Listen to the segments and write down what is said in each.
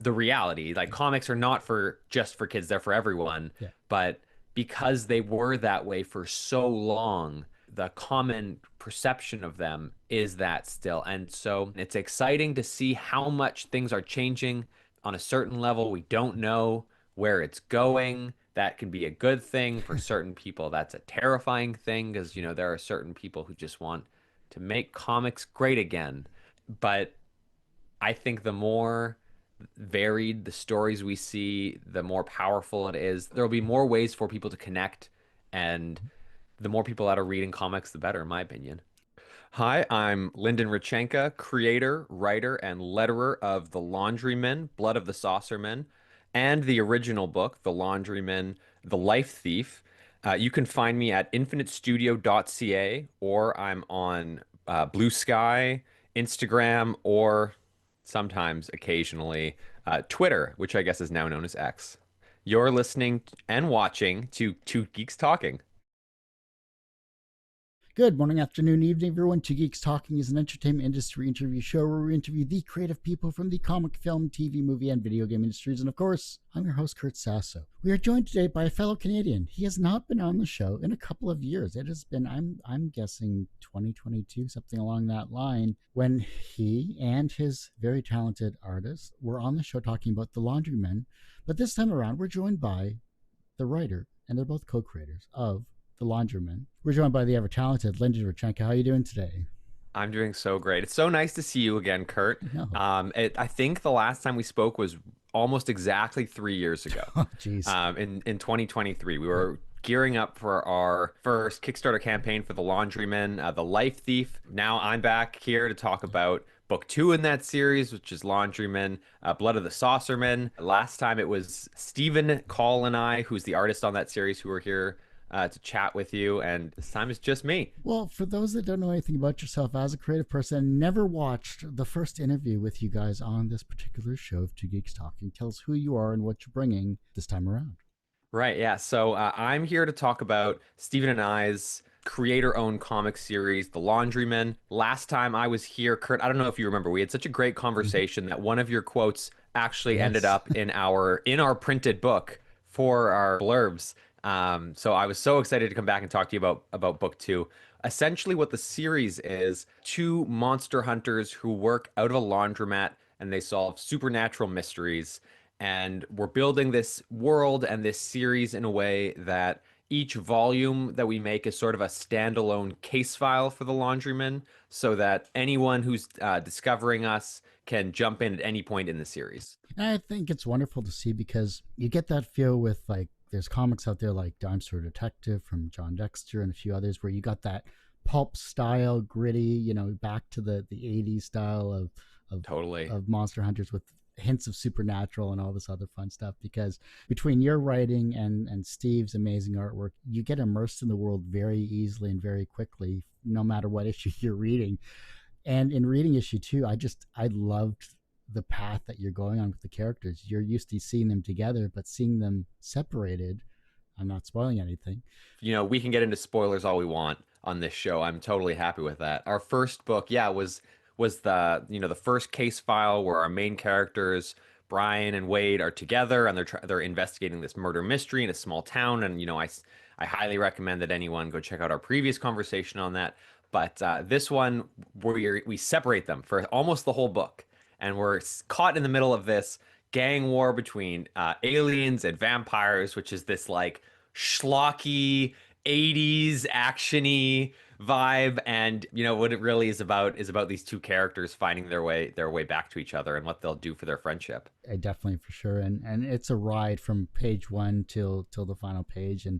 the reality. Like comics are not for just for kids, they're for everyone. Yeah. But because they were that way for so long, the common perception of them is that still. And so it's exciting to see how much things are changing on a certain level. We don't know where it's going. That can be a good thing for certain people. That's a terrifying thing because, there are certain people who just want to make comics great again. But I think the more varied the stories we see, the more powerful it is. There will be more ways for people to connect, and the more people that are reading comics, the better, in my opinion. Hi, I'm Lyndon Radchenka, creator, writer, and letterer of The Laundrymen, Blood of the Saucermen, and the original book, The Laundrymen, The Life Thief. You can find me at infinitestudio.ca, or I'm on Blue Sky, Instagram, or sometimes, occasionally, Twitter, which I guess is now known as X. You're listening and watching to Two Geeks Talking. Good morning, afternoon, evening, everyone. Two Geeks Talking is an entertainment industry interview show where we interview the creative people from the comic, film, TV, movie, and video game industries. And of course, I'm your host, Kurt Sasso. We are joined today by a fellow Canadian. He has not been on the show in a couple of years. It has been, I'm guessing, 2022, something along that line, when he and his very talented artist were on the show talking about The Laundrymen. But this time around, we're joined by the writer, and they're both co-creators of The Laundrymen. We're joined by the ever talented Lyndon Radchenka. How are you doing today? I'm doing so great. It's so nice to see you again, Kurt. No. I think the last time we spoke was almost exactly 3 years ago. Oh, jeez. In 2023, we Yeah. were gearing up for our first Kickstarter campaign for The Laundrymen, The Life Thief. Now I'm back here to talk about book two in that series, which is Laundrymen, Blood of the Saucermen. Last time it was Stephen Call and I, who's the artist on that series, who were here to chat with you, and this time it's just me. Well, for those that don't know anything about yourself as a creative person, never watched the first interview with you guys on this particular show of Two Geeks Talking, tell us who you are and what you're bringing this time around. Right, yeah. So I'm here to talk about Stephen and I's creator-owned comic series, The Laundrymen. Last time I was here, Kurt, I don't know if you remember, we had such a great Mhm. conversation that one of your quotes actually ended Yes. up in our printed book for our blurbs. So I was so excited to come back and talk to you about book two. Essentially, what the series is, two monster hunters who work out of a laundromat and they solve supernatural mysteries. And we're building this world and this series in a way that each volume that we make is sort of a standalone case file for the Laundrymen, so that anyone who's discovering us can jump in at any point in the series. And I think it's wonderful to see because you get that feel with like there's comics out there like Dime Store Detective from John Dexter and a few others where you got that pulp style, gritty, back to the 80s style of Totally. of Monster Hunters with hints of supernatural and all this other fun stuff because between your writing and Steve's amazing artwork, you get immersed in the world very easily and very quickly, no matter what issue you're reading. And in reading issue two, I loved the path that you're going on with the characters. You're used to seeing them together, but seeing them separated, I'm not spoiling anything. We can get into spoilers all we want on this show. I'm totally happy with that. Our first book, yeah, was the first case file where our main characters Brian and Wade are together and they're investigating this murder mystery in a small town. And I highly recommend that anyone go check out our previous conversation on that. But this one, we separate them for almost the whole book, and we're caught in the middle of this gang war between aliens and vampires, which is this like schlocky 80s actiony vibe. And what it really is about these two characters finding their way back to each other and what they'll do for their friendship. I definitely for sure, and it's a ride from page one till the final page, and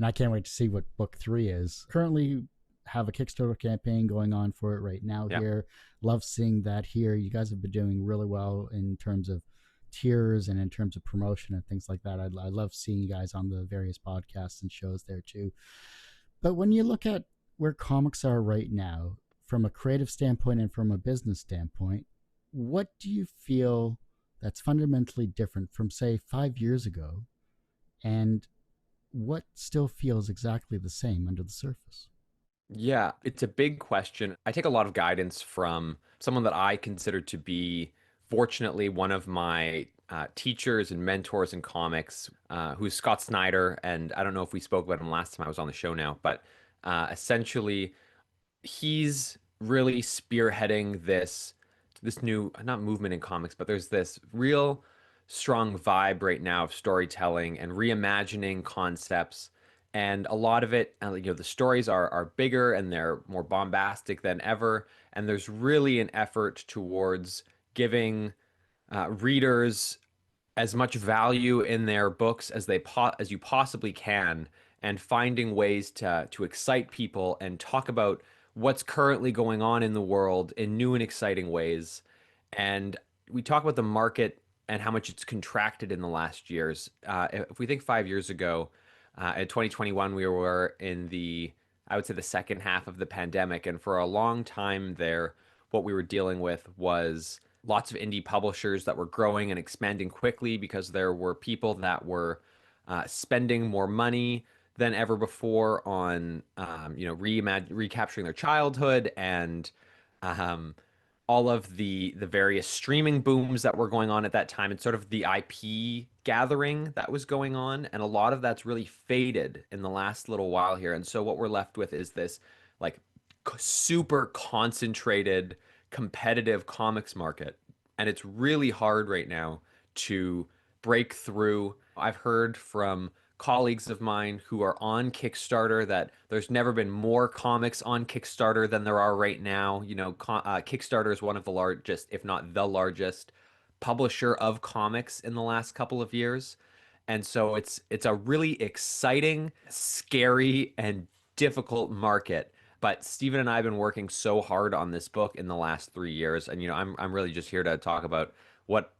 I can't wait to see what book three is. Currently, have a Kickstarter campaign going on for it right now. Yeah. Here, love seeing that here. You guys have been doing really well in terms of tiers and in terms of promotion and things like that. I love seeing you guys on the various podcasts and shows there too. But when you look at where comics are right now, from a creative standpoint and from a business standpoint, what do you feel that's fundamentally different from, say, 5 years ago? And what still feels exactly the same under the surface? Yeah, it's a big question. I take a lot of guidance from someone that I consider to be, fortunately, one of my teachers and mentors in comics, who's Scott Snyder. And I don't know if we spoke about him last time I was on the show now, but essentially he's really spearheading this new, not movement in comics, but there's this real strong vibe right now of storytelling and reimagining concepts. And a lot of it, the stories are bigger and they're more bombastic than ever. And there's really an effort towards giving readers as much value in their books as as you possibly can, and finding ways to excite people and talk about what's currently going on in the world in new and exciting ways. And we talk about the market and how much it's contracted in the last years. If we think 5 years ago, in 2021, we were in I would say, the second half of the pandemic. And for a long time there, what we were dealing with was lots of indie publishers that were growing and expanding quickly because there were people that were spending more money than ever before on recapturing their childhood, and um, all of the various streaming booms that were going on at that time, and sort of the IP gathering that was going on. And a lot of that's really faded in the last little while here. And so what we're left with is this like super concentrated competitive comics market. And it's really hard right now to break through. I've heard from colleagues of mine who are on Kickstarter that there's never been more comics on Kickstarter than there are right now. Kickstarter is one of the largest, if not the largest, publisher of comics in the last couple of years. And so it's a really exciting, scary, and difficult market. But Stephen and I have been working so hard on this book in the last 3 years, and I'm really just here to talk about what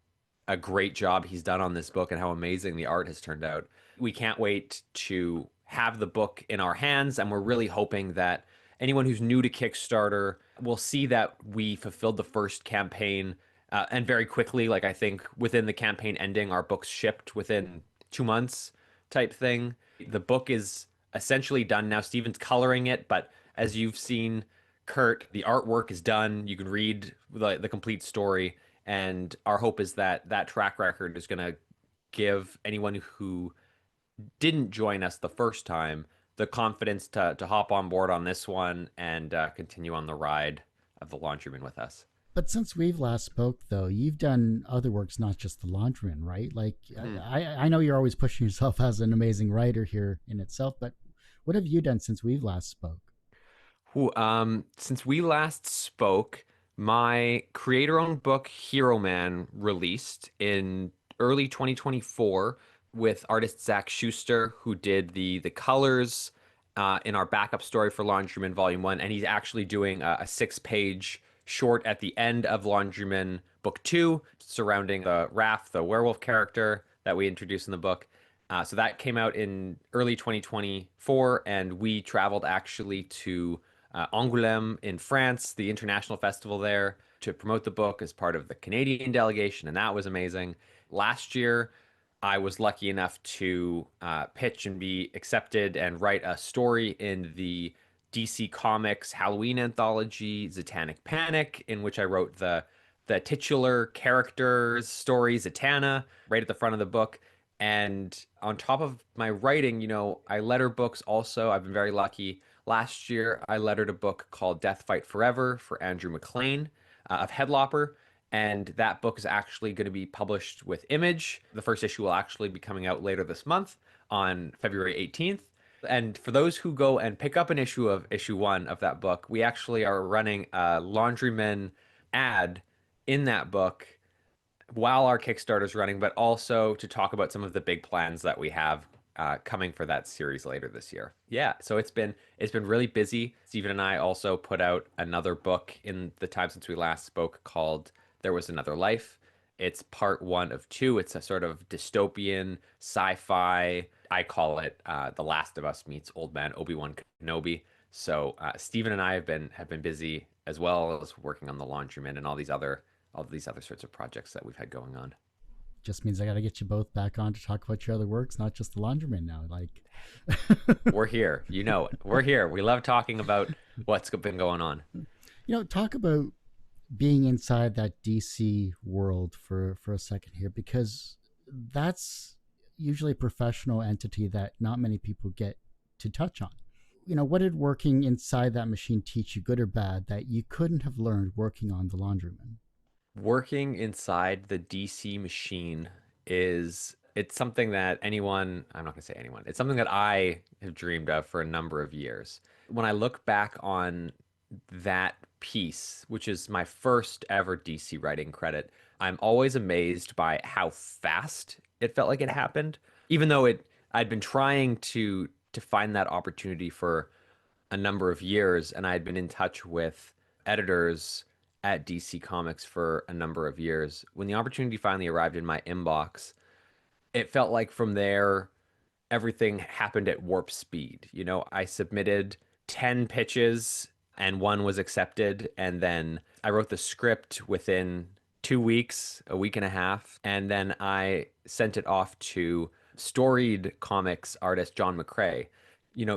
a great job he's done on this book and how amazing the art has turned out. We can't wait to have the book in our hands, and we're really hoping that anyone who's new to Kickstarter will see that we fulfilled the first campaign, and very quickly. Like, I think within the campaign ending, our books shipped within 2 months, type thing. The book is essentially done now. Steven's coloring it, but as you've seen, Kurt, the artwork is done. You can read the complete story. And our hope is that that track record is going to give anyone who didn't join us the first time the confidence to hop on board on this one and continue on the ride of the Laundrymen with us. But since we've last spoke, though, you've done other works, not just the Laundrymen, right? Like, I know you're always pushing yourself as an amazing writer here in itself, but what have you done since we've last spoke? Since we last spoke, my creator-owned book, Hero Man, released in early 2024 with artist Zach Schuster, who did the colors in our backup story for Laundryman Volume 1. And he's actually doing a 6-page short at the end of Laundryman Book 2 surrounding the Raph, the werewolf character that we introduced in the book. So that came out in early 2024, and we traveled actually to Angoulême in France, the international festival there, to promote the book as part of the Canadian delegation, and that was amazing. Last year, I was lucky enough to pitch and be accepted and write a story in the DC Comics Halloween anthology, Satanic Panic, in which I wrote the titular character's story, Zatanna, right at the front of the book. And on top of my writing, I letter books also. I've been very lucky. Last year, I lettered a book called Death Fight Forever for Andrew MacLean of Headlopper. And that book is actually going to be published with Image. The first issue will actually be coming out later this month on February 18th. And for those who go and pick up an issue of issue 1 of that book, we actually are running a Laundryman ad in that book while our Kickstarter is running, but also to talk about some of the big plans that we have coming for that series later this year. Yeah, so it's been really busy. Stephen and I also put out another book in the time since we last spoke called There Was Another Life. It's part 1 of 2. It's a sort of dystopian sci-fi. I call it The Last of Us meets Old Man Obi-Wan Kenobi. So Stephen and I have been busy, as well as working on the Laundryman and all these other sorts of projects that we've had going on. Just means I got to get you both back on to talk about your other works, not just the Laundryman now. Like, we're here, We're here. We love talking about what's been going on. Talk about being inside that DC world for a second here, because that's usually a professional entity that not many people get to touch on. What did working inside that machine teach you, good or bad, that you couldn't have learned working on the Laundryman? Working inside the DC machine it's something that anyone, I'm not gonna say anyone, it's something that I have dreamed of for a number of years. When I look back on that piece, which is my first ever DC writing credit, I'm always amazed by how fast it felt like it happened. Even though I'd been trying to find that opportunity for a number of years, and I had been in touch with editors at DC Comics for a number of years. When the opportunity finally arrived in my inbox, it felt like from there everything happened at warp speed. I submitted 10 pitches and one was accepted. And then I wrote the script within 2 weeks, a week and a half. And then I sent it off to storied comics artist John McCrae.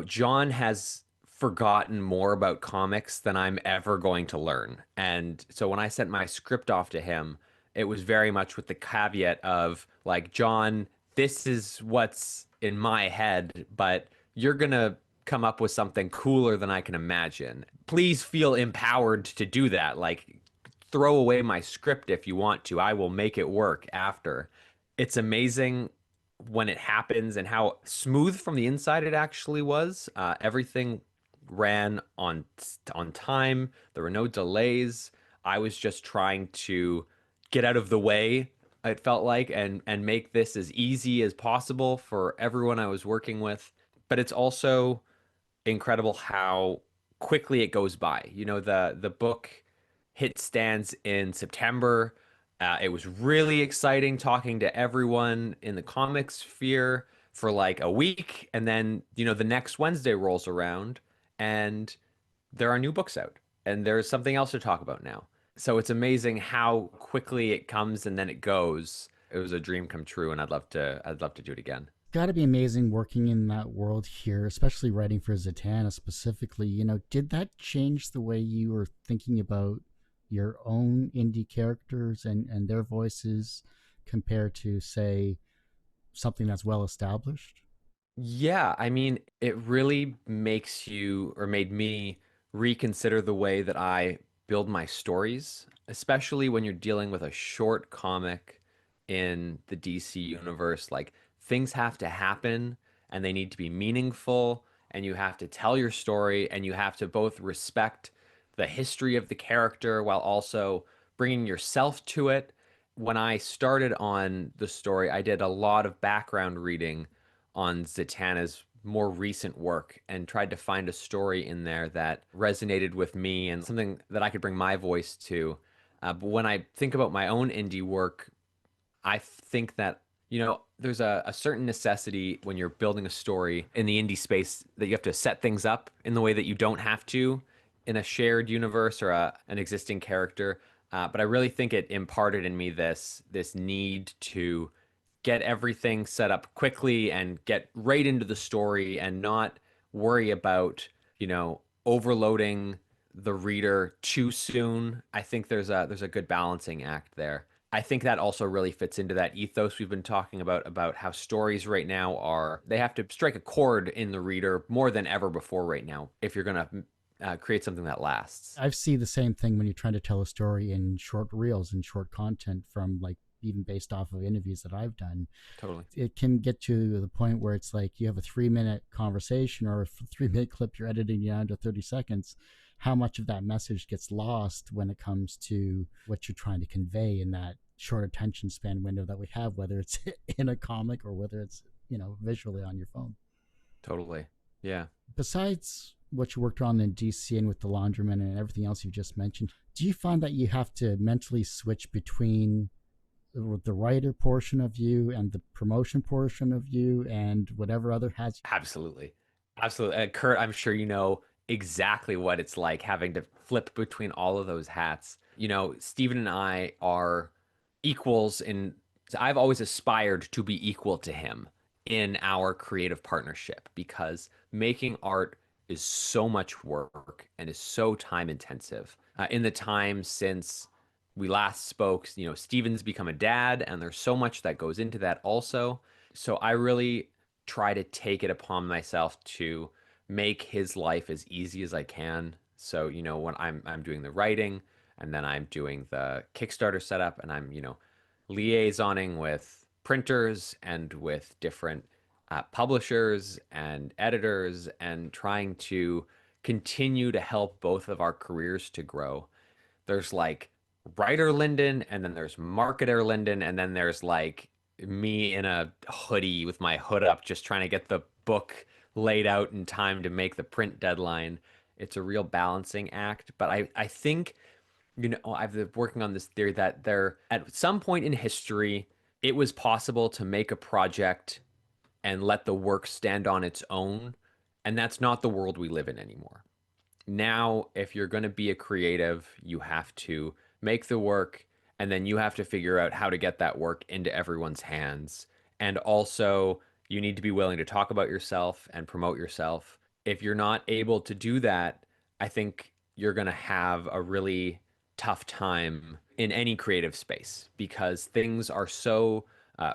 John has forgotten more about comics than I'm ever going to learn. And so when I sent my script off to him, it was very much with the caveat of like, John, this is what's in my head, but you're gonna come up with something cooler than I can imagine. Please feel empowered to do that. Like, throw away my script if you want to. I will make it work after. It's amazing when it happens and how smooth from the inside it actually was. Everything ran on time. There were no delays. I was just trying to get out of the way, it felt like, and make this as easy as possible for everyone I was working with. But it's also incredible how quickly it goes by. The book hit stands in September. It was really exciting talking to everyone in the comics sphere for like a week, and then the next Wednesday rolls around, and there are new books out, and there's something else to talk about now. So it's amazing how quickly it comes and then it goes. It was a dream come true, and I'd love to do it again. Got to be amazing working in that world here, especially writing for Zatanna specifically. Did that change the way you were thinking about your own indie characters and their voices compared to, say, something that's well established? Yeah, I mean, it really makes you, or made me, reconsider the way that I build my stories, especially when you're dealing with a short comic in the DC universe. Like, things have to happen and they need to be meaningful, and you have to tell your story, and you have to both respect the history of the character while also bringing yourself to it. When I started on the story, I did a lot of background reading on Zatanna's more recent work and tried to find a story in there that resonated with me and something that I could bring my voice to. But when I think about my own indie work, I think that, there's a certain necessity when you're building a story in the indie space that you have to set things up in the way that you don't have to in a shared universe or an existing character. But I really think it imparted in me this need to get everything set up quickly and get right into the story and not worry about, overloading the reader too soon. I think there's a good balancing act there. I think that also really fits into that ethos we've been talking about how stories right now they have to strike a chord in the reader more than ever before right now if you're going to create something that lasts. I've seen the same thing when you're trying to tell a story in short reels and short content from, like, even based off of interviews that I've done. Totally. It can get to the point where it's like you have a 3 minute conversation or a 3 minute clip you're editing down to 30 seconds. How much of that message gets lost when it comes to what you're trying to convey in that short attention span window that we have, whether it's in a comic or whether it's, visually on your phone. Totally. Yeah. Besides what you worked on in DC and with the Laundrymen and everything else you just mentioned, do you find that you have to mentally switch between the writer portion of you and the promotion portion of you and whatever other hats? Absolutely. Absolutely. Kurt, I'm sure you know exactly what it's like having to flip between all of those hats. Steven and I are equals in, I've always aspired to be equal to him in our creative partnership because making art is so much work and is so time intensive. in the time since we last spoke. Steven's become a dad, and there's so much that goes into that also. So I really try to take it upon myself to make his life as easy as I can. So, when I'm doing the writing, and then I'm doing the Kickstarter setup, and I'm, liaisoning with printers and with different publishers and editors, and trying to continue to help both of our careers to grow. There's like writer Lyndon, and then there's marketer Lyndon, and then there's like me in a hoodie with my hood up, just trying to get the book laid out in time to make the print deadline. It's a real balancing act, but I think, I've been working on this theory that there, at some point in history, it was possible to make a project and let the work stand on its own. And that's not the world we live in anymore. Now, if you're going to be a creative, you have to make the work, and then you have to figure out how to get that work into everyone's hands. And also, you need to be willing to talk about yourself and promote yourself. If you're not able to do that, I think you're going to have a really tough time in any creative space, because things are so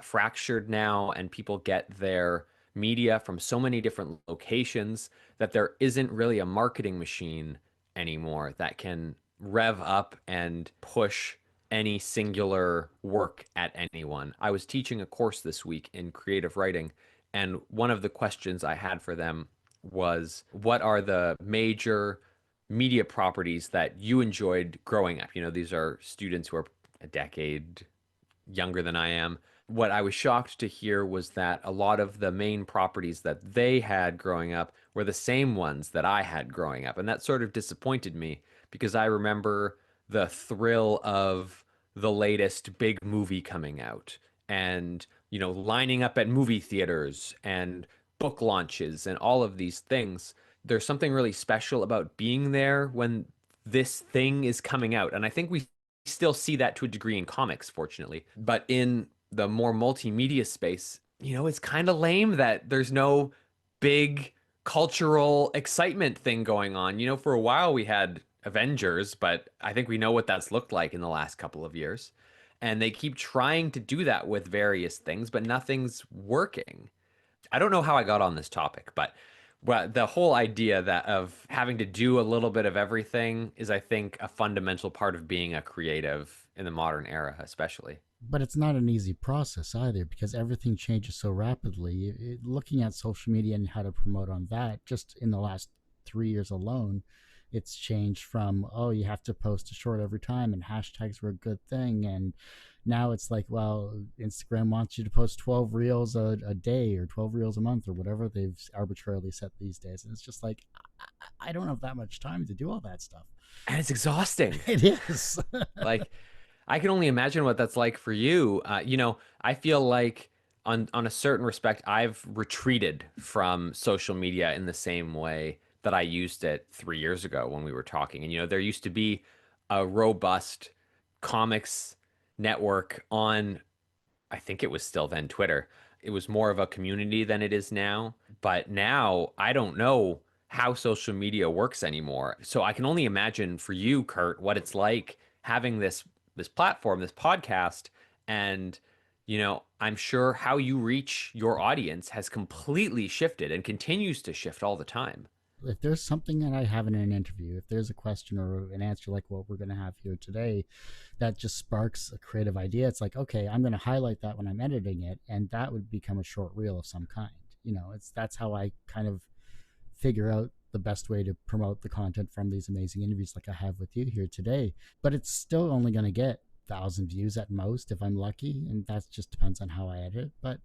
fractured now, and people get their media from so many different locations that there isn't really a marketing machine anymore that can rev up and push any singular work at anyone. I was teaching a course this week in creative writing, and one of the questions I had for them was, what are the major media properties that you enjoyed growing up? These are students who are a decade younger than I am. What I was shocked to hear was that a lot of the main properties that they had growing up were the same ones that I had growing up. And that sort of disappointed me, because I remember the thrill of the latest big movie coming out, and, lining up at movie theaters and book launches and all of these things. There's something really special about being there when this thing is coming out. And I think we still see that to a degree in comics, fortunately. But in the more multimedia space, it's kind of lame that there's no big cultural excitement thing going on. For a while we had Avengers, but I think we know what that's looked like in the last couple of years. And they keep trying to do that with various things, but nothing's working. I don't know how I got on this topic, but the whole idea that of having to do a little bit of everything is, I think, a fundamental part of being a creative in the modern era, especially. But it's not an easy process either, because everything changes so rapidly. Looking at social media and how to promote on that, just in the last 3 years alone, it's changed from, oh, you have to post a short every time, and hashtags were a good thing, and now it's like, well, Instagram wants you to post 12 reels a day, or 12 reels a month, or whatever they've arbitrarily set these days. And it's just like, I don't have that much time to do all that stuff. And it's exhausting. It is. Like, I can only imagine what that's like for you. I feel like, on a certain respect, I've retreated from social media in the same way that I used it 3 years ago when we were talking. And, there used to be a robust comics network on, I think it was still then Twitter. It was more of a community than it is now. But now I don't know how social media works anymore. So I can only imagine for you, Kurt, what it's like having this platform, this podcast, and, I'm sure how you reach your audience has completely shifted and continues to shift all the time. If there's something that I have in an interview, if there's a question or an answer like what we're going to have here today that just sparks a creative idea, it's like, okay, I'm going to highlight that when I'm editing it, and that would become a short reel of some kind. That's how I kind of figure out the best way to promote the content from these amazing interviews like I have with you here today. But it's still only going to get 1,000 views at most if I'm lucky, and that just depends on how I edit. But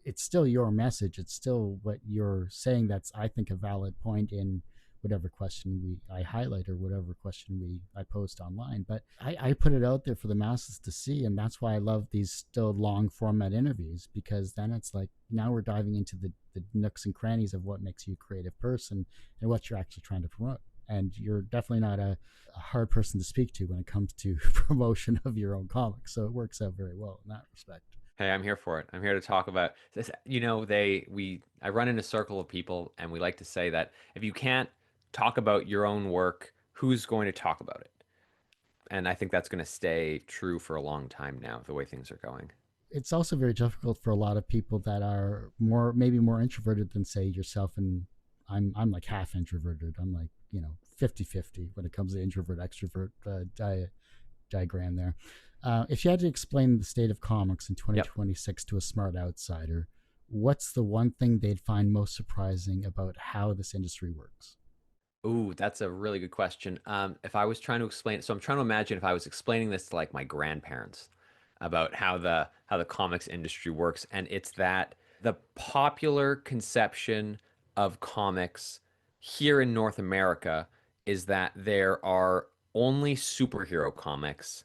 it's still your message. It's still what you're saying. That's, I think, a valid point in whatever question I highlight, or whatever question I post online. But I put it out there for the masses to see, and that's why I love these still long format interviews, because then it's like, now we're diving into the nooks and crannies of what makes you a creative person and what you're actually trying to promote. And you're definitely not a hard person to speak to when it comes to promotion of your own comics. So it works out very well in that respect. Hey, I'm here for it. I'm here to talk about this. I run in a circle of people, and we like to say that if you can't talk about your own work, who's going to talk about it? And I think that's going to stay true for a long time now, the way things are going. It's also very difficult for a lot of people that are more maybe more introverted than say yourself, and I'm like half introverted. I'm like 50-50 when it comes to introvert extrovert diagram there. If you had to explain the state of comics in Yep. 2026 to a smart outsider, what's the one thing they'd find most surprising about how this industry works? Ooh, that's a really good question. If I was trying to explain, so I'm trying to imagine if I was explaining this to like my grandparents about how the comics industry works, and it's that the popular conception of comics here in North America is that there are only superhero comics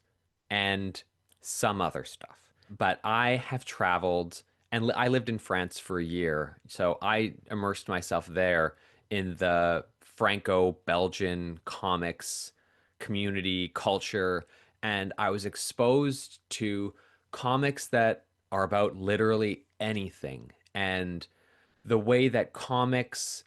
and some other stuff. But I have traveled and I lived in France for a year, so I immersed myself there in the Franco-Belgian comics community culture, and I was exposed to comics that are about literally anything. And the way that comics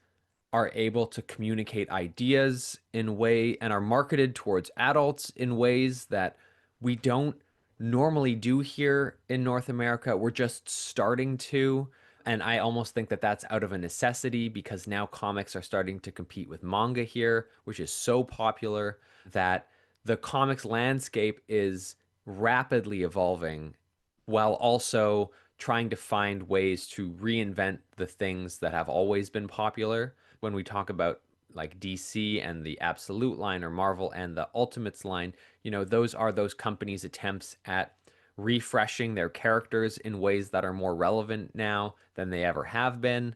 are able to communicate ideas in way and are marketed towards adults in ways that we don't normally do here in North America. We're just starting to. And I almost think that that's out of a necessity because now comics are starting to compete with manga here, which is so popular that the comics landscape is rapidly evolving while also trying to find ways to reinvent the things that have always been popular. When we talk about like DC and the Absolute line or Marvel and the Ultimates line, those are those companies' attempts at refreshing their characters in ways that are more relevant now than they ever have been.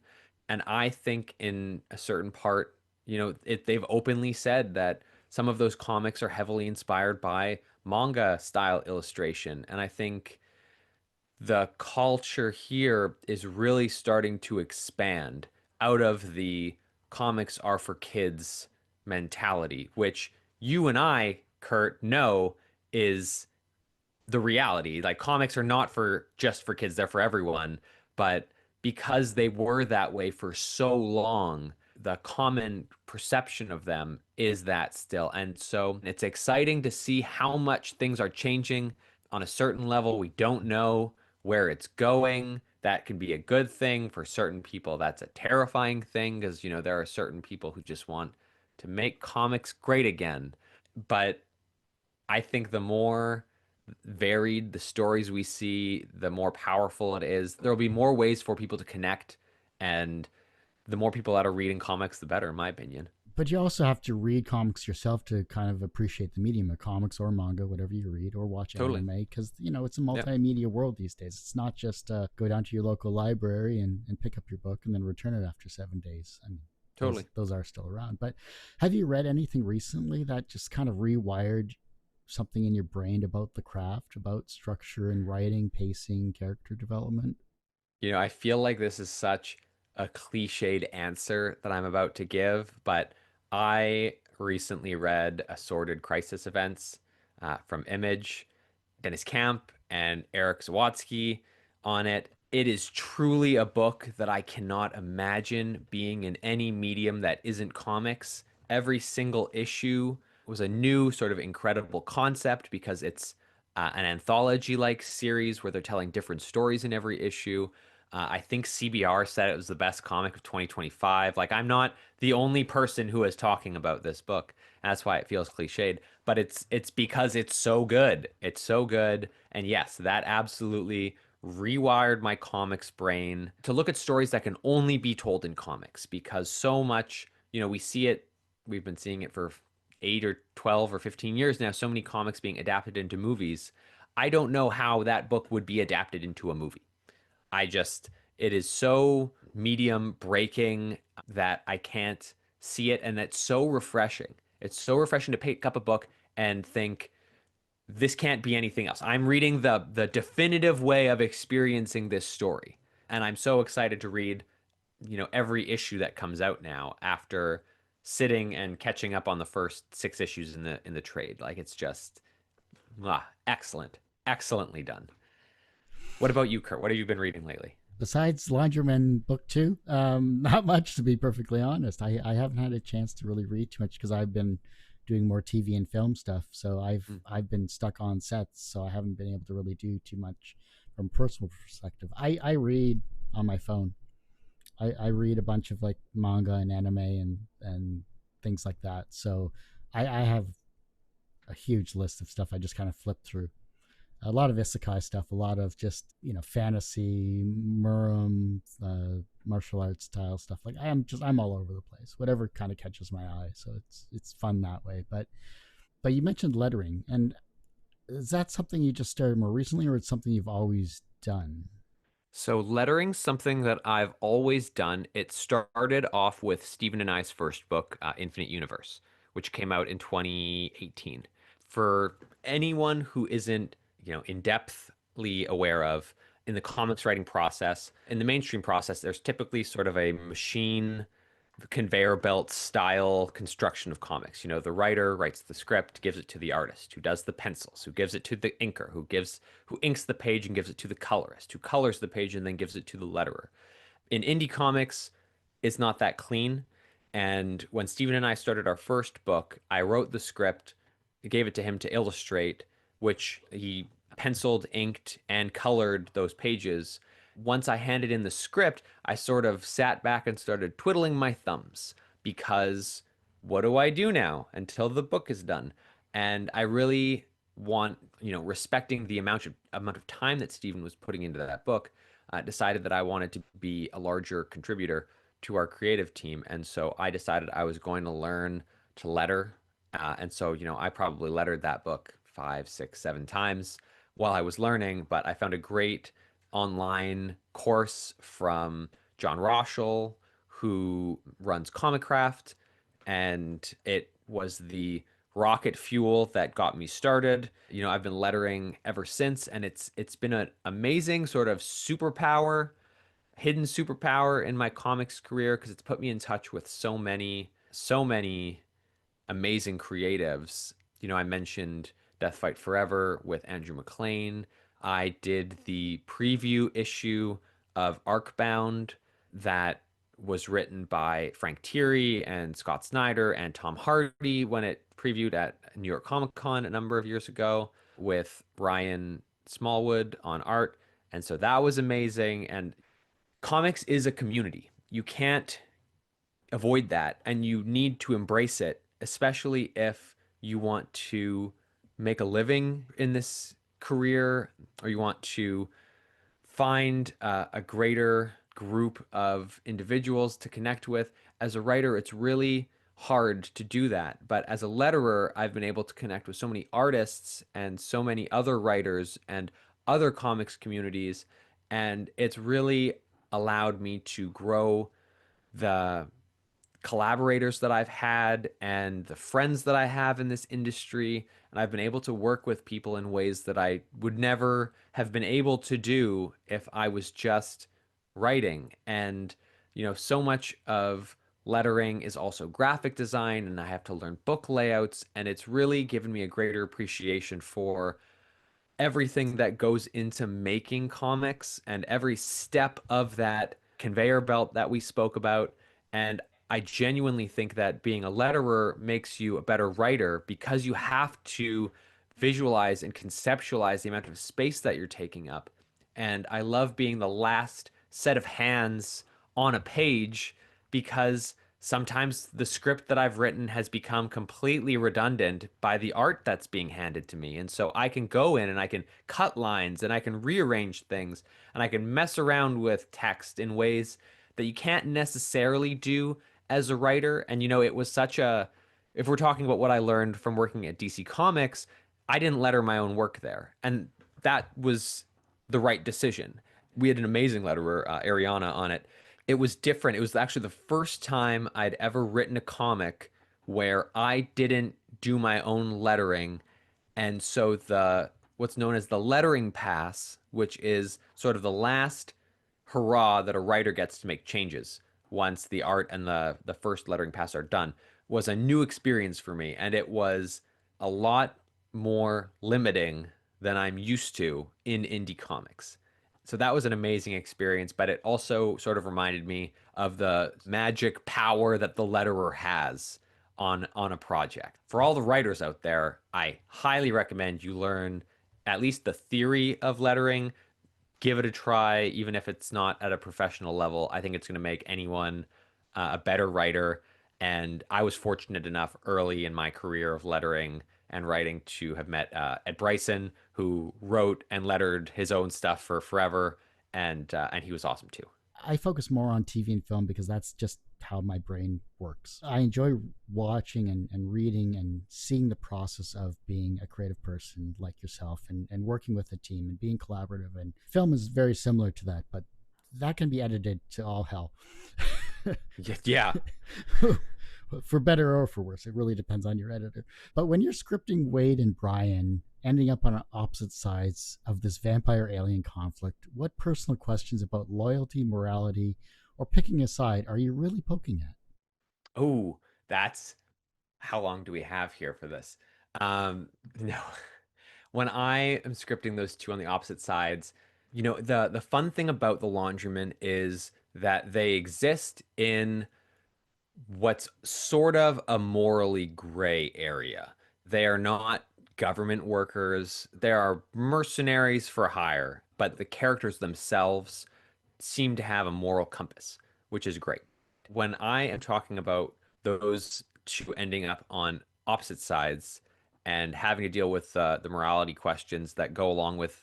And I think in a certain part, they've openly said that some of those comics are heavily inspired by manga style illustration. And I think the culture here is really starting to expand out of the comics are for kids mentality, which you and I, Kurt, know is the reality. Like comics are not for just for kids, they're for everyone. But because they were that way for so long, the common perception of them is that still. And so it's exciting to see how much things are changing on a certain level. We don't know where it's going. That can be a good thing for certain people. That's a terrifying thing because, there are certain people who just want to make comics great again. But I think the more varied the stories we see, the more powerful it is. There will be more ways for people to connect, and the more people that are reading comics, the better, in my opinion. But you also have to read comics yourself to kind of appreciate the medium of comics or manga, whatever you read, or watch Totally. anime, because it's a Yeah, multimedia world these days. It's not just go down to your local library and pick up your book and then return it after 7 days. I mean, those totally. those are still around. But have you read anything recently that just kind of rewired something in your brain about the craft, about structure and writing, pacing, character development? I feel like this is such a cliched answer that I'm about to give, but I recently read Assorted Crisis Events from Image, Dennis Camp, and Eric Zawatsky on it. It is truly a book that I cannot imagine being in any medium that isn't comics. Every single issue was a new sort of incredible concept because it's an anthology-like series where they're telling different stories in every issue. I think CBR said it was the best comic of 2025. Like, I'm not the only person who is talking about this book. That's why it feels cliched, but it's because it's so good. It's so good. And yes, that absolutely rewired my comics brain to look at stories that can only be told in comics because so much, we see it, we've been seeing it for 8 or 12 or 15 years now, so many comics being adapted into movies. I don't know how that book would be adapted into a movie. It is so medium breaking that I can't see it. And it's so refreshing. It's so refreshing to pick up a book and think, this can't be anything else. I'm reading the definitive way of experiencing this story. And I'm so excited to read, every issue that comes out now after sitting and catching up on the first 6 issues in the trade. Like it's just excellent. Excellently done. What about you, Kurt? What have you been reading lately? Besides Laundrymen book two, not much to be perfectly honest. I haven't had a chance to really read too much because I've been doing more TV and film stuff. So Mm. I've been stuck on sets, so I haven't been able to really do too much from a personal perspective. I read on my phone. I read a bunch of like manga and anime and things like that. So I have a huge list of stuff I just kind of flip through. A lot of isekai stuff, a lot of just fantasy, murum, martial arts style stuff. Like I'm all over the place. Whatever kind of catches my eye, so it's fun that way. But you mentioned lettering, and is that something you just started more recently, or it's something you've always done? So lettering's something that I've always done. It started off with Stephen and I's first book, Infinite Universe, which came out in 2018. For anyone who isn't, in depthly aware of, in the comics writing process, in the mainstream process, there's typically sort of a machine conveyor belt style construction of comics. The writer writes the script, gives it to the artist, who does the pencils, who gives it to the inker, who inks the page and gives it to the colorist, who colors the page and then gives it to the letterer. In indie comics, it's not that clean. And when Steven and I started our first book, I wrote the script, gave it to him to illustrate, which he penciled, inked, and colored those pages. Once I handed in the script, I sort of sat back and started twiddling my thumbs because what do I do now until the book is done? And I really want, respecting the amount of time that Stephen was putting into that book, decided that I wanted to be a larger contributor to our creative team. And so I decided I was going to learn to letter. And so, I probably lettered that book 5, 6, 7 times while I was learning, but I found a great online course from John Roshel, who runs Comic Craft, and it was the rocket fuel that got me started. I've been lettering ever since, and it's been an amazing sort of superpower, hidden superpower in my comics career because it's put me in touch with so many amazing creatives. I mentioned Death Fight Forever with Andrew McLean. I did the preview issue of Arcbound that was written by Frank Thierry and Scott Snyder and Tom Hardy when it previewed at New York Comic Con a number of years ago with Ryan Smallwood on art. And so that was amazing. And comics is a community. You can't avoid that and you need to embrace it, especially if you want to make a living in this career or you want to find a greater group of individuals to connect with. As a writer, it's really hard to do that. But as a letterer, I've been able to connect with so many artists and so many other writers and other comics communities. And it's really allowed me to grow the collaborators that I've had and the friends that I have in this industry. And I've been able to work with people in ways that I would never have been able to do if I was just writing. And, so much of lettering is also graphic design, and I have to learn book layouts. And it's really given me a greater appreciation for everything that goes into making comics and every step of that conveyor belt that we spoke about. And I genuinely think that being a letterer makes you a better writer because you have to visualize and conceptualize the amount of space that you're taking up. And I love being the last set of hands on a page because sometimes the script that I've written has become completely redundant by the art that's being handed to me. And so I can go in and I can cut lines and I can rearrange things and I can mess around with text in ways that you can't necessarily do as a writer. And it was such a, if we're talking about what I learned from working at DC Comics, I didn't letter my own work there. And that was the right decision. We had an amazing letterer, Ariana, on it. It was different. It was actually the first time I'd ever written a comic where I didn't do my own lettering. And so the what's known as the lettering pass, which is sort of the last hurrah that a writer gets to make changes once the art and the first lettering pass are done, was a new experience for me. And it was a lot more limiting than I'm used to in indie comics. So that was an amazing experience, but it also sort of reminded me of the magic power that the letterer has on a project. For all the writers out there, I highly recommend you learn at least the theory of lettering. Give it a try, even if it's not at a professional level. I think it's going to make anyone a better writer. And I was fortunate enough early in my career of lettering and writing to have met Ed Bryson, who wrote and lettered his own stuff for forever, and he was awesome too. I focus more on TV and film because that's just how my brain works. I enjoy watching and reading and seeing the process of being a creative person like yourself and working with a team and being collaborative. And film is very similar to that, but that can be edited to all hell. Yeah. For better or for worse. It really depends on your editor. But when you're scripting Wade and Brian ending up on opposite sides of this vampire alien conflict, what personal questions about loyalty, morality, or picking a side are you really poking at? Oh, that's how long do we have here for this? No. When I am scripting those two on the opposite sides, the fun thing about the Laundrymen is that they exist in what's sort of a morally gray area. They are not government workers. They are mercenaries for hire, but the characters themselves seem to have a moral compass, which is great. When I am talking about those two ending up on opposite sides and having to deal with the morality questions that go along with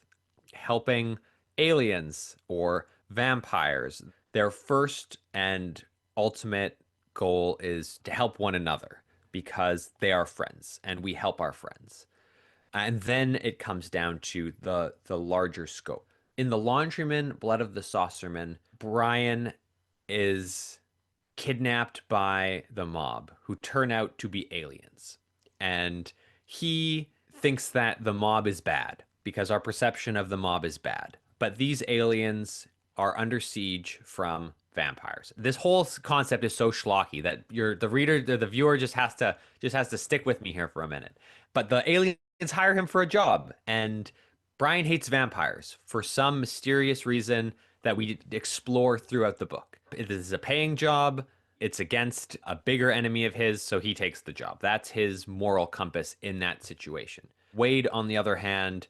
helping aliens or vampires, their first and ultimate goal is to help one another because they are friends and we help our friends. And then it comes down to the larger scope. In the Laundryman, Blood of the Saucerman, Brian is kidnapped by the mob who turn out to be aliens. And he thinks that the mob is bad because our perception of the mob is bad. But these aliens are under siege from vampires. This whole concept is so schlocky that the reader, the viewer just has to stick with me here for a minute. But the aliens hire him for a job, and Brian hates vampires for some mysterious reason that we explore throughout the book. It is a paying job. It's against a bigger enemy of his, so he takes the job. That's his moral compass in that situation. Wade, on the other hand,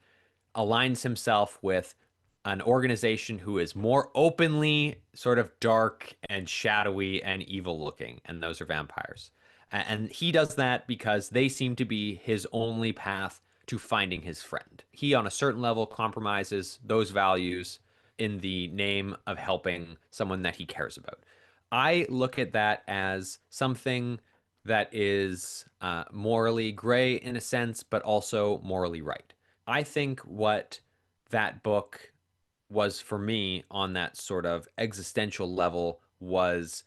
aligns himself with an organization who is more openly sort of dark and shadowy and evil looking, and those are vampires. And he does that because they seem to be his only path to finding his friend. He, on a certain level, compromises those values in the name of helping someone that he cares about. I look at that as something that is morally gray in a sense, but also morally right. I think what that book was for me on that sort of existential level was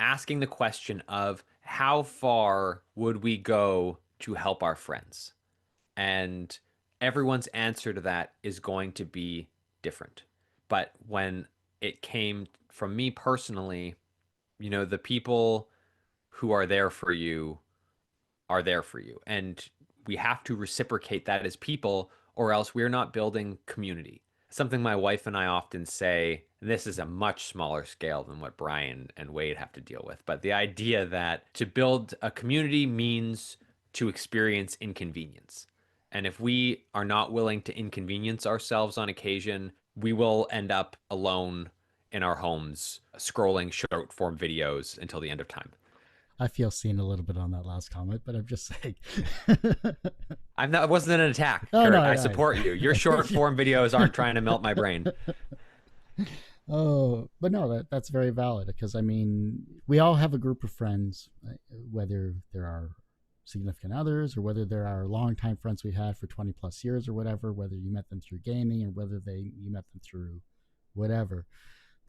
asking the question of how far would we go to help our friends? And everyone's answer to that is going to be different. But when it came from me personally, the people who are there for you are there for you. And we have to reciprocate that as people, or else we're not building community. Something my wife and I often say, and this is a much smaller scale than what Brian and Wade have to deal with, but the idea that to build a community means to experience inconvenience. And if we are not willing to inconvenience ourselves on occasion, we will end up alone in our homes scrolling short form videos until the end of time. I feel seen a little bit on that last comment, but I'm just saying. I'm not. It wasn't an attack, Oh Kurt. no, I support you. Your short form videos aren't trying to melt my brain. Oh, but no, that's very valid because I mean, we all have a group of friends, whether there are significant others or whether there are longtime friends we had for 20 plus years or whatever, whether you met them through gaming or whether you met them through whatever,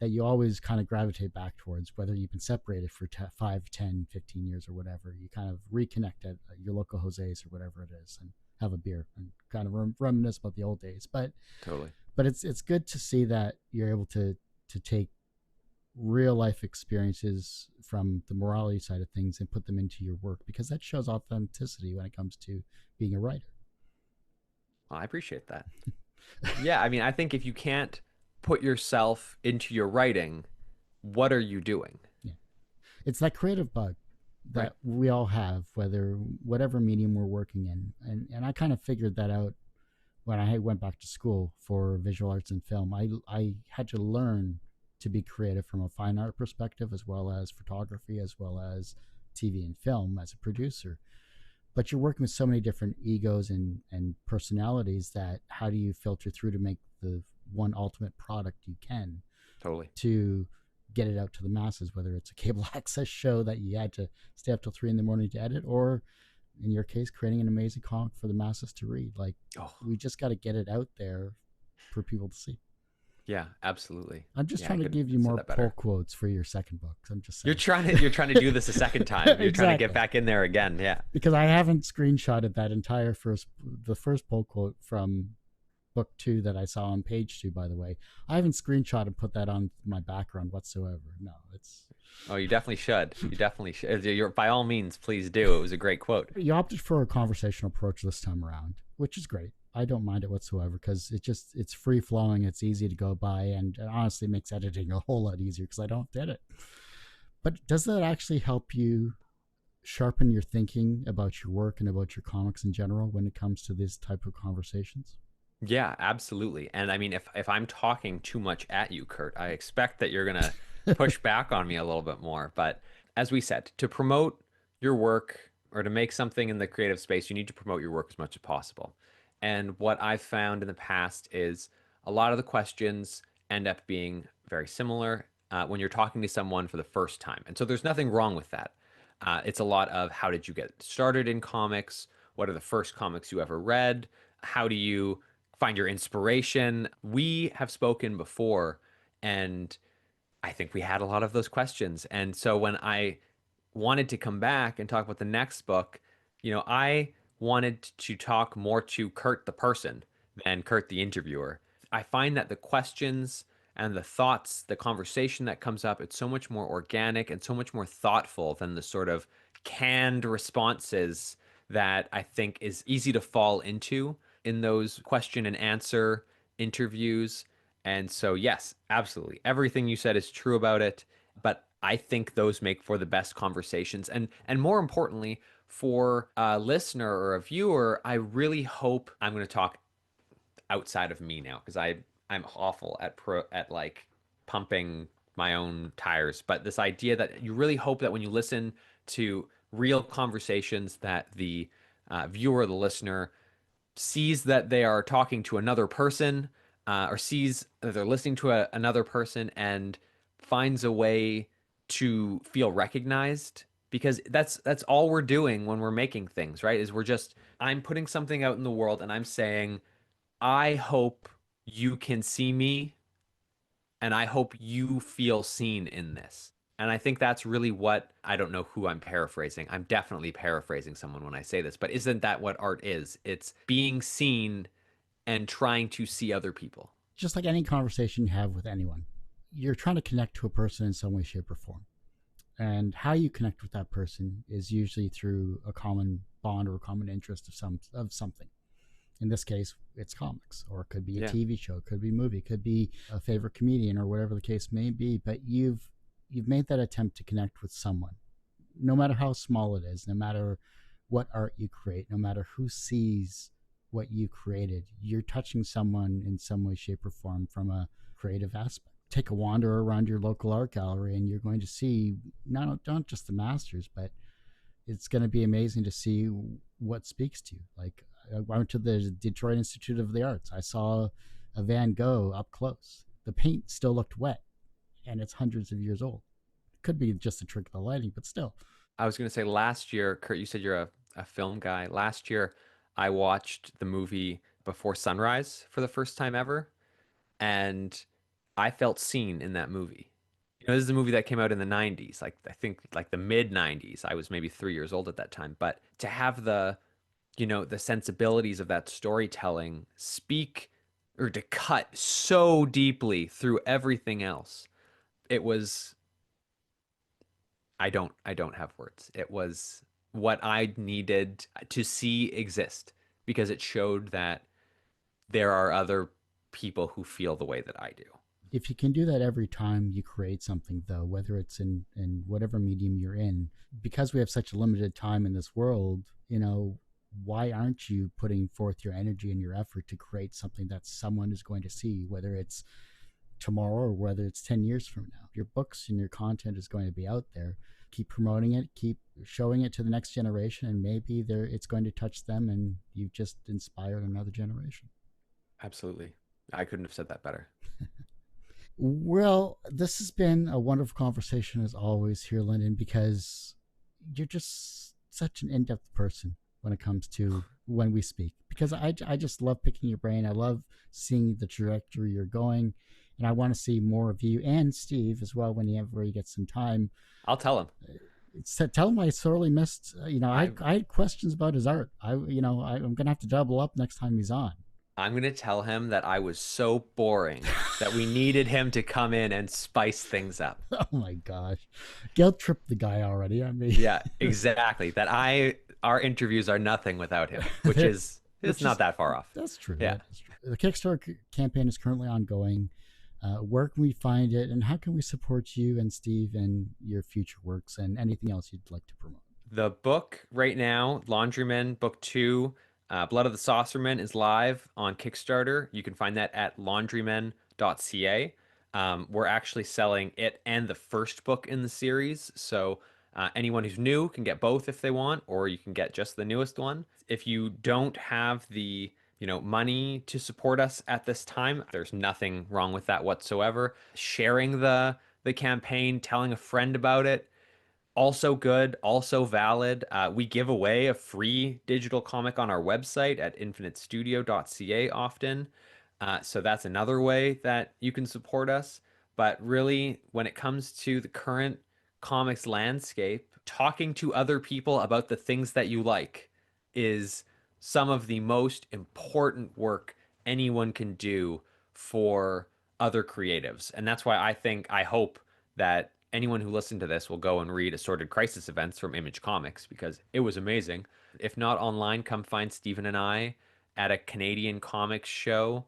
that you always kind of gravitate back towards, whether you've been separated for 5, 10, 15 years or whatever. You kind of reconnect at your local Jose's or whatever it is and have a beer and kind of reminisce about the old days. Totally. But it's good to see that you're able to take real life experiences from the morality side of things and put them into your work because that shows authenticity when it comes to being a writer. Well, I appreciate that. Yeah, I mean, I think if you can't put yourself into your writing, what are you doing? Yeah. It's that creative bug. Right. that we all have, whether whatever medium we're working in. And I kind of figured that out when I went back to school for visual arts and film. I had to learn to be creative from a fine art perspective, as well as photography, as well as TV and film as a producer. But you're working with so many different egos and personalities, that how do you filter through to make the one ultimate product you can Totally. to get it out to the masses, whether it's a cable access show that you had to stay up till 3 in the morning to edit, or in your case, creating an amazing comic for the masses to read. Like, Oh, we just got to get it out there for people to see. yeah, absolutely. I'm just Yeah, I trying to couldn't give you have said more that pull better. quotes for your second book. I'm just You're saying. trying to do this a second time. You're trying to get Exactly. back in there again. Yeah. Because I haven't screenshotted that entire the first pull quote from book 2 that I saw on page 2, by the way. I haven't screenshot and put that on my background whatsoever. No, it's Oh, you definitely should. You definitely should. You're, by all means, please do. It was a great quote. you opted for a conversational approach this time around, which is great. I don't mind it whatsoever, because it's free flowing, it's easy to go by, and it honestly makes editing a whole lot easier because I don't edit it. But does that actually help you sharpen your thinking about your work and about your comics in general when it comes to this type of conversations? Yeah, absolutely. And I mean, if I'm talking too much at you, Kurt, I expect that you're gonna push back on me a little bit more. But as we said, to promote your work or to make something in the creative space, you need to promote your work as much as possible. And what I've found in the past is a lot of the questions end up being very similar when you're talking to someone for the first time. And so there's nothing wrong with that. It's a lot of how did you get started in comics? What are the first comics you ever read? How do you find your inspiration? We have spoken before, and I think we had a lot of those questions. And so when I wanted to come back and talk about the next book, I wanted to talk more to Kurt the person than Kurt the interviewer. I find that the questions and the thoughts, the conversation that comes up, it's so much more organic and so much more thoughtful than the sort of canned responses that I think is easy to fall into in those question and answer interviews. And so, yes, absolutely. Everything you said is true about it, but I think those make for the best conversations. And more importantly, for a listener or a viewer, I really hope I'm going to talk outside of me now because I'm awful at like pumping my own tires. But this idea that you really hope that when you listen to real conversations, that the viewer or the listener sees that they are talking to another person, or sees that they're listening to another person and finds a way to feel recognized, because that's all we're doing when we're making things, right? Is we're just I'm putting something out in the world and I'm saying, I hope you can see me and I hope you feel seen in this. And I think that's really what I don't know who I'm paraphrasing. I'm definitely paraphrasing someone when I say this, but isn't that what art is? It's being seen and trying to see other people. Just like any conversation you have with anyone, you're trying to connect to a person in some way, shape, or form. And how you connect with that person is usually through a common bond or a common interest of something. In this case, it's comics, or it could be a Yeah. TV show, it could be a movie, it could be a favorite comedian, or whatever the case may be. But you've made that attempt to connect with someone, no matter how small it is, no matter what art you create, no matter who sees what you created. You're touching someone in some way, shape, or form from a creative aspect. Take a wander around your local art gallery, and you're going to see not just the masters, but it's going to be amazing to see what speaks to you. Like, I went to the Detroit Institute of the Arts. I saw a Van Gogh up close. The paint still looked wet, and it's hundreds of years old. Could be just a trick of the lighting, but still. I was going to say last year, Kurt, you said you're a film guy. Last year, I watched the movie Before Sunrise for the first time ever, and I felt seen in that movie. This is a movie that came out in the 90s, like I think like the mid 90s. I was maybe 3 years old at that time, but to have the sensibilities of that storytelling speak or to cut so deeply through everything else, it was I don't have words. It was what I needed to see exist because it showed that there are other people who feel the way that I do. If you can do that every time you create something, though, whether it's in whatever medium you're in, because we have such a limited time in this world, why aren't you putting forth your energy and your effort to create something that someone is going to see, whether it's tomorrow or whether it's 10 years from now? Your books and your content is going to be out there. Keep promoting it, keep showing it to the next generation, and maybe it's going to touch them and you've just inspired another generation. Absolutely. I couldn't have said that better. Well, this has been a wonderful conversation as always here, Lyndon, because you're just such an in-depth person when it comes to when we speak. Because I just love picking your brain. I love seeing the trajectory you're going, and I want to see more of you and Steve as well whenever he gets some time. I'll tell him. Tell him I sorely missed. I, I had questions about his art. I'm gonna have to double up next time he's on. I'm going to tell him that I was so boring that we needed him to come in and spice things up. Oh my gosh, guilt tripped the guy already. I mean, Yeah, exactly. Our interviews are nothing without him, which is it's not that far off. That's true. Yeah. That's true. The Kickstarter campaign is currently ongoing. Where can we find it, and how can we support you and Steve and your future works and anything else you'd like to promote? The book right now, Laundrymen Book 2, Blood of the Saucerman, is live on Kickstarter. You can find that at laundrymen.ca. We're actually selling it and the first book in the series. So anyone who's new can get both if they want, or you can get just the newest one. If you don't have the money to support us at this time, there's nothing wrong with that whatsoever. Sharing the campaign, telling a friend about it, also good, also valid. We give away a free digital comic on our website at infinitestudio.ca often. So that's another way that you can support us. But really, when it comes to the current comics landscape, talking to other people about the things that you like is some of the most important work anyone can do for other creatives. And that's why I hope that anyone who listened to this will go and read Assorted Crisis Events from Image Comics because it was amazing. If not online, come find Stephen and I at a Canadian comics show.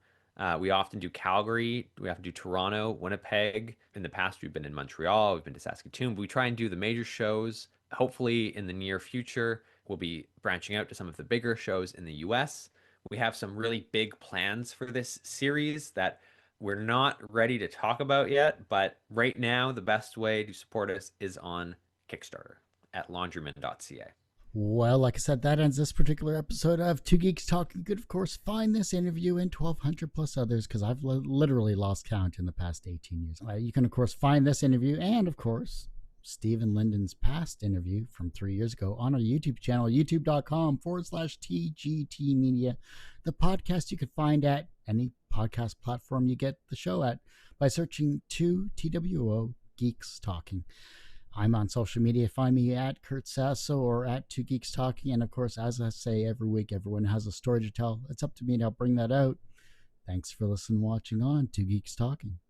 We often do Calgary, we often do Toronto, Winnipeg. In the past, we've been in Montreal, we've been to Saskatoon. But we try and do the major shows. Hopefully, in the near future, we'll be branching out to some of the bigger shows in the US. We have some really big plans for this series that we're not ready to talk about yet, but right now, the best way to support us is on Kickstarter at laundryman.ca. Well, like I said, that ends this particular episode of Two Geeks Talking. You could, of course, find this interview and 1,200 plus others because I've literally lost count in the past 18 years. You can, of course, find this interview and, of course, Steve and Lyndon's past interview from 3 years ago on our YouTube channel, youtube.com/TGT Media. The podcast you could find at any podcast platform you get the show at by searching 2TWO Geeks Talking. I'm on social media. Find me at Kurt Sasso or at Two Geeks Talking. And of course, as I say every week, everyone has a story to tell. It's up to me to help bring that out. Thanks for listening, watching on Two Geeks Talking.